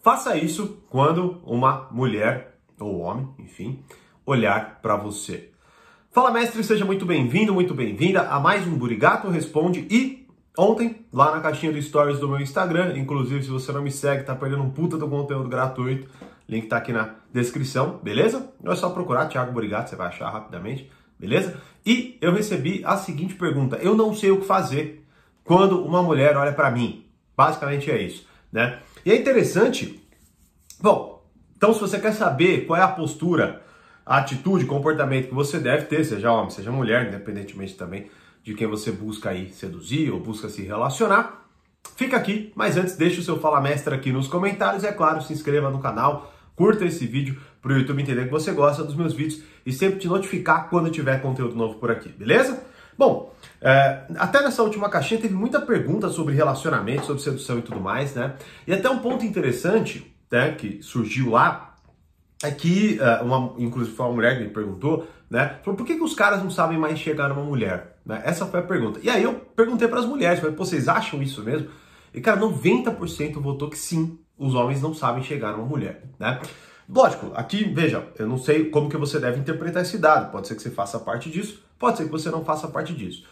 Faça isso quando uma mulher, ou homem, enfim, olhar para você. Fala, mestre, seja muito bem-vindo, muito bem-vinda a mais um Burigato Responde. E ontem, lá na caixinha do Stories do meu Instagram, inclusive se você não me segue, tá perdendo um puta do conteúdo gratuito, link tá aqui na descrição, beleza? É só procurar Thiago Burigato, você vai achar rapidamente, beleza? E eu recebi a seguinte pergunta: eu não sei o que fazer quando uma mulher olha para mim. Basicamente é isso, né? E é interessante, bom, então se você quer saber qual é a postura, a atitude, comportamento que você deve ter, seja homem, seja mulher, independentemente também de quem você busca aí seduzir ou busca se relacionar, fica aqui. Mas antes, deixa o seu Fala Mestre aqui nos comentários, e é claro, se inscreva no canal, curta esse vídeo para o YouTube entender que você gosta dos meus vídeos e sempre te notificar quando tiver conteúdo novo por aqui, beleza? Bom, até nessa última caixinha teve muita pergunta sobre relacionamento, sobre sedução e tudo mais, né? E até um ponto interessante, né, que surgiu lá, é que, inclusive foi uma mulher que me perguntou, né? Falou, por que os caras não sabem mais chegar numa mulher? Né? Essa foi a pergunta. E aí eu perguntei para as mulheres, falei, vocês acham isso mesmo? E, cara, 90% votou que sim, os homens não sabem chegar numa mulher, né? Lógico, aqui, veja, eu não sei como que você deve interpretar esse dado. Pode ser que você faça parte disso, pode ser que você não faça parte disso.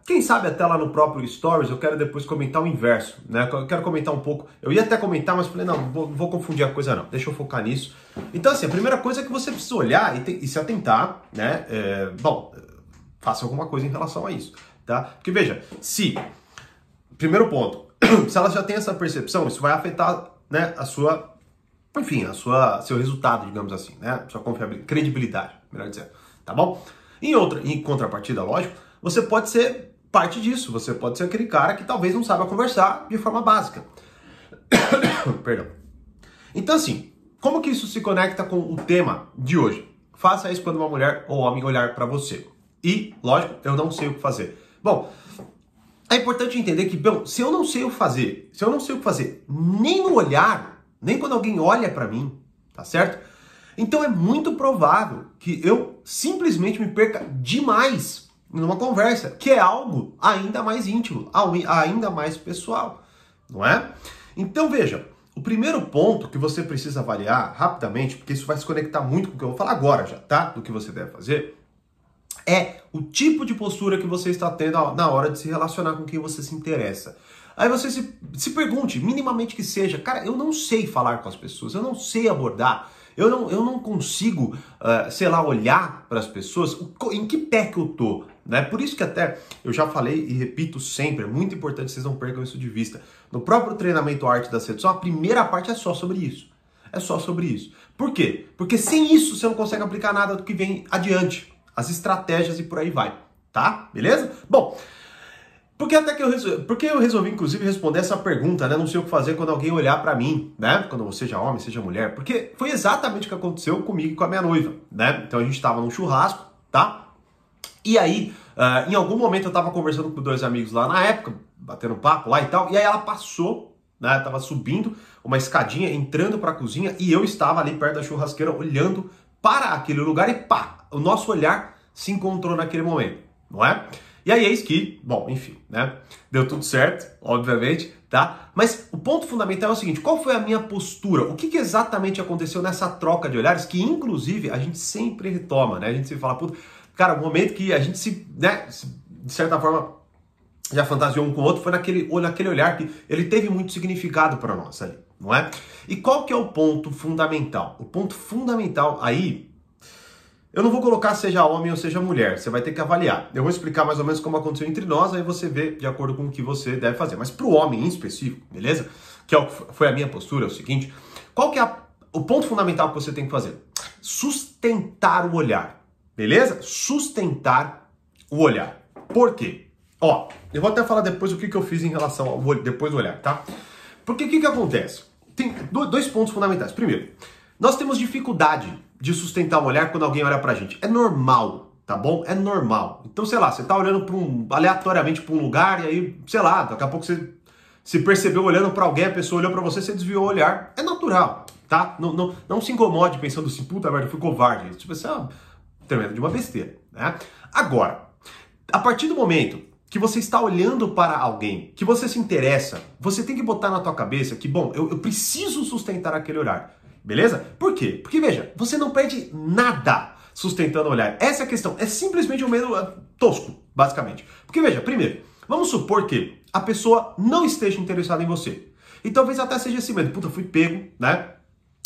Quem sabe até lá no próprio Stories eu quero depois comentar o inverso, né? Eu quero comentar um pouco, eu ia até comentar, mas falei, não vou confundir a coisa não, deixa eu focar nisso. Então assim, a primeira coisa é que você precisa olhar e se atentar, né? Bom, faça alguma coisa em relação a isso, tá? Porque veja, primeiro ponto, se ela já tem essa percepção, isso vai afetar, né, seu resultado, digamos assim, né? Sua confiabilidade, credibilidade, melhor dizendo, tá bom? Em contrapartida, lógico, você pode ser parte disso, você pode ser aquele cara que talvez não saiba conversar de forma básica. Perdão. Então assim, como que isso se conecta com o tema de hoje? Faça isso quando uma mulher ou homem olhar para você. E, lógico, eu não sei o que fazer. Bom, é importante entender que, bom, se eu não sei o que fazer, nem no olhar, nem quando alguém olha para mim, tá certo? Então é muito provável que eu simplesmente me perca demais numa conversa, que é algo ainda mais íntimo, ainda mais pessoal, não é? Então veja, o primeiro ponto que você precisa avaliar rapidamente, porque isso vai se conectar muito com o que eu vou falar agora já, tá? Do que você deve fazer, é o tipo de postura que você está tendo na hora de se relacionar com quem você se interessa. Aí você se pergunte, minimamente que seja, cara, eu não sei falar com as pessoas, eu não sei abordar, eu não consigo, sei lá, olhar para as pessoas, em que pé que eu tô, né? Por isso que até eu já falei e repito sempre, é muito importante que vocês não percam isso de vista. No próprio treinamento Arte da Sedução, a primeira parte é só sobre isso. É só sobre isso. Por quê? Porque sem isso você não consegue aplicar nada do que vem adiante. As estratégias e por aí vai, tá? Beleza? Bom, porque eu resolvi, inclusive, responder essa pergunta, né? Não sei o que fazer quando alguém olhar pra mim, né? Quando você seja homem, seja mulher. Porque foi exatamente o que aconteceu comigo e com a minha noiva, né? Então a gente tava num churrasco, tá? E aí, em algum momento eu tava conversando com 2 amigos lá na época, batendo papo lá e tal, e aí ela passou, né? Tava subindo uma escadinha, entrando pra cozinha, e eu estava ali perto da churrasqueira, olhando para aquele lugar e pá! O nosso olhar se encontrou naquele momento, não é? E aí eis que, bom, enfim, né? Deu tudo certo, obviamente, tá? Mas o ponto fundamental é o seguinte, qual foi a minha postura? O que exatamente aconteceu nessa troca de olhares que, inclusive, a gente sempre retoma, né? A gente sempre fala, puta, cara, o momento que a gente de certa forma, já fantasiou um com o outro, foi naquele olhar que ele teve muito significado para nós ali, não é? E qual que é o ponto fundamental? O ponto fundamental aí, eu não vou colocar seja homem ou seja mulher, você vai ter que avaliar. Eu vou explicar mais ou menos como aconteceu entre nós, aí você vê de acordo com o que você deve fazer. Mas para o homem em específico, beleza? Que foi a minha postura, é o seguinte, qual que é o ponto fundamental que você tem que fazer? Sustentar o olhar, beleza? Sustentar o olhar. Por quê? Ó, eu vou até falar depois o que eu fiz em relação ao depois do olhar, tá? Porque o que acontece? Tem 2 pontos fundamentais. Primeiro, nós temos dificuldade de sustentar o olhar quando alguém olha pra gente. É normal, tá bom? É normal. Então, sei lá, você tá olhando aleatoriamente pra um lugar e aí, sei lá, daqui a pouco você se percebeu olhando pra alguém, a pessoa olhou pra você, você desviou o olhar. É natural, tá? Não se incomode pensando assim, puta merda, eu fui covarde. Tipo, isso é tremendo de uma besteira, né? Agora, a partir do momento que você está olhando para alguém, que você se interessa, você tem que botar na tua cabeça que, bom, eu preciso sustentar aquele olhar, beleza? Por quê? Porque, veja, você não perde nada sustentando o olhar. Essa é a questão. É simplesmente um medo tosco, basicamente. Porque, veja, primeiro, vamos supor que a pessoa não esteja interessada em você. E talvez até seja esse medo. Puta, fui pego, né?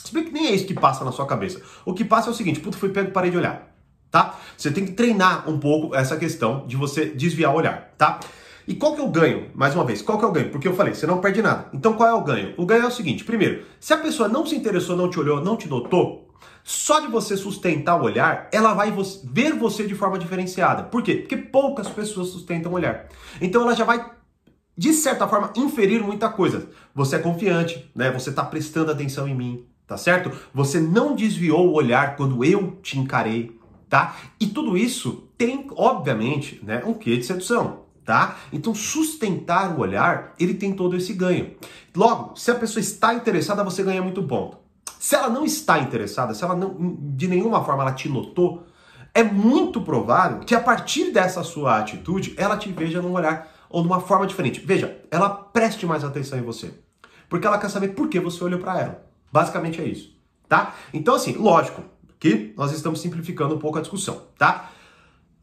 Se bem que nem é isso que passa na sua cabeça. O que passa é o seguinte, puta, fui pego, parei de olhar. Tá? Você tem que treinar um pouco essa questão de você desviar o olhar, tá? E qual que é o ganho? Mais uma vez, qual que é o ganho? Porque eu falei, você não perde nada. Então qual é o ganho? O ganho é o seguinte, primeiro, se a pessoa não se interessou, não te olhou, não te notou, só de você sustentar o olhar, ela vai ver você de forma diferenciada. Por quê? Porque poucas pessoas sustentam o olhar. Então ela já vai, de certa forma, inferir muita coisa. Você é confiante, né? Você está prestando atenção em mim, tá certo? Você não desviou o olhar quando eu te encarei. Tá? E tudo isso tem, obviamente, né, um quê de sedução, tá? Então, sustentar o olhar, ele tem todo esse ganho. Logo, se a pessoa está interessada, você ganha muito ponto. Se ela não está interessada, se ela não, de nenhuma forma ela te notou, é muito provável que a partir dessa sua atitude, ela te veja num olhar ou numa forma diferente. Veja, ela preste mais atenção em você. Porque ela quer saber por que você olhou para ela. Basicamente é isso, tá? Então, assim, lógico, que nós estamos simplificando um pouco a discussão, tá?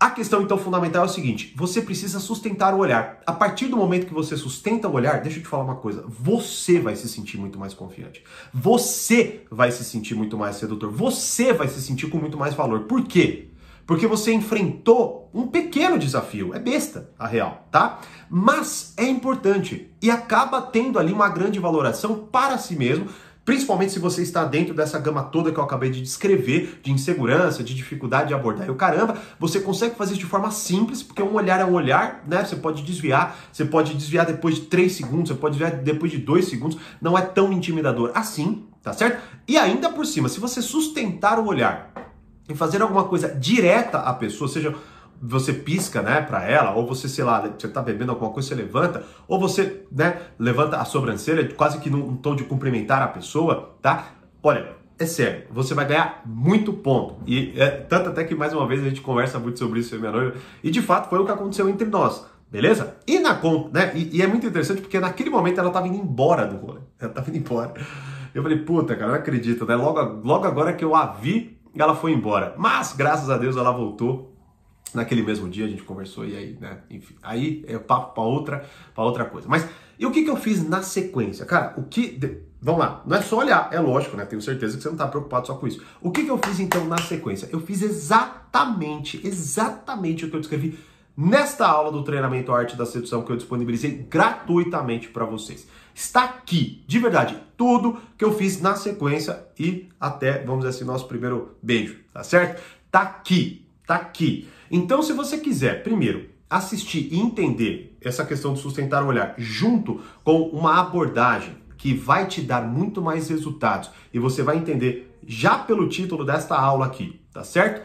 A questão, então, fundamental é o seguinte, você precisa sustentar o olhar. A partir do momento que você sustenta o olhar, deixa eu te falar uma coisa, você vai se sentir muito mais confiante. Você vai se sentir muito mais sedutor. Você vai se sentir com muito mais valor. Por quê? Porque você enfrentou um pequeno desafio. É besta, a real, tá? Mas é importante e acaba tendo ali uma grande valoração para si mesmo, principalmente se você está dentro dessa gama toda que eu acabei de descrever, de insegurança, de dificuldade de abordar. E o caramba, você consegue fazer isso de forma simples, porque um olhar é um olhar, né? Você pode desviar depois de 3 segundos, você pode desviar depois de 2 segundos, não é tão intimidador assim, tá certo? E ainda por cima, se você sustentar o olhar e fazer alguma coisa direta à pessoa, seja você pisca, né, para ela, ou você, sei lá, você tá bebendo alguma coisa, você levanta, ou você, né, levanta a sobrancelha, quase que num tom de cumprimentar a pessoa, tá? Olha, é sério, você vai ganhar muito ponto. E tanto até que, mais uma vez, a gente conversa muito sobre isso, eu e minha noiva, e de fato foi o que aconteceu entre nós, beleza? E né, e é muito interessante porque naquele momento ela tava indo embora do rolê, ela tava indo embora. Eu falei, puta, cara, não acredito, né? Logo agora que eu a vi, ela foi embora. Mas, graças a Deus, ela voltou. Naquele mesmo dia a gente conversou e aí, né, enfim, aí é papo para outra coisa. Mas e o que eu fiz na sequência? Cara, vamos lá, não é só olhar, é lógico, né, tenho certeza que você não tá preocupado só com isso. O que eu fiz então na sequência? Eu fiz exatamente o que eu descrevi nesta aula do treinamento Arte da Sedução que eu disponibilizei gratuitamente para vocês. Está aqui, de verdade, tudo que eu fiz na sequência e até, vamos dizer assim, nosso primeiro beijo, tá certo? Tá aqui. Então, se você quiser, primeiro, assistir e entender essa questão de sustentar o olhar junto com uma abordagem que vai te dar muito mais resultados e você vai entender já pelo título desta aula aqui, tá certo?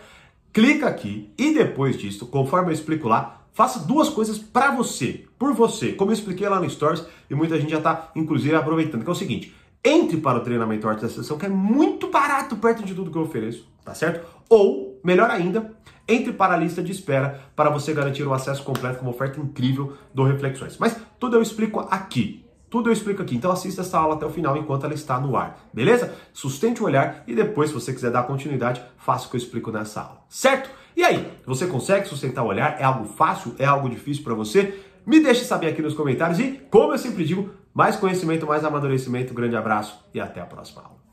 Clica aqui e depois disso, conforme eu explico lá, faça 2 coisas para você, por você, como eu expliquei lá no Stories e muita gente já tá, inclusive, aproveitando, que é o seguinte, entre para o treinamento Arte da Sedução, que é muito barato perto de tudo que eu ofereço, tá certo? Ou, melhor ainda, entre para a lista de espera para você garantir o acesso completo com uma oferta incrível do Reflexões. Mas tudo eu explico aqui. Então assista essa aula até o final enquanto ela está no ar, beleza? Sustente o olhar e depois, se você quiser dar continuidade, faça o que eu explico nessa aula, certo? E aí, você consegue sustentar o olhar? É algo fácil? É algo difícil para você? Me deixe saber aqui nos comentários e, como eu sempre digo, mais conhecimento, mais amadurecimento. Grande abraço e até a próxima aula.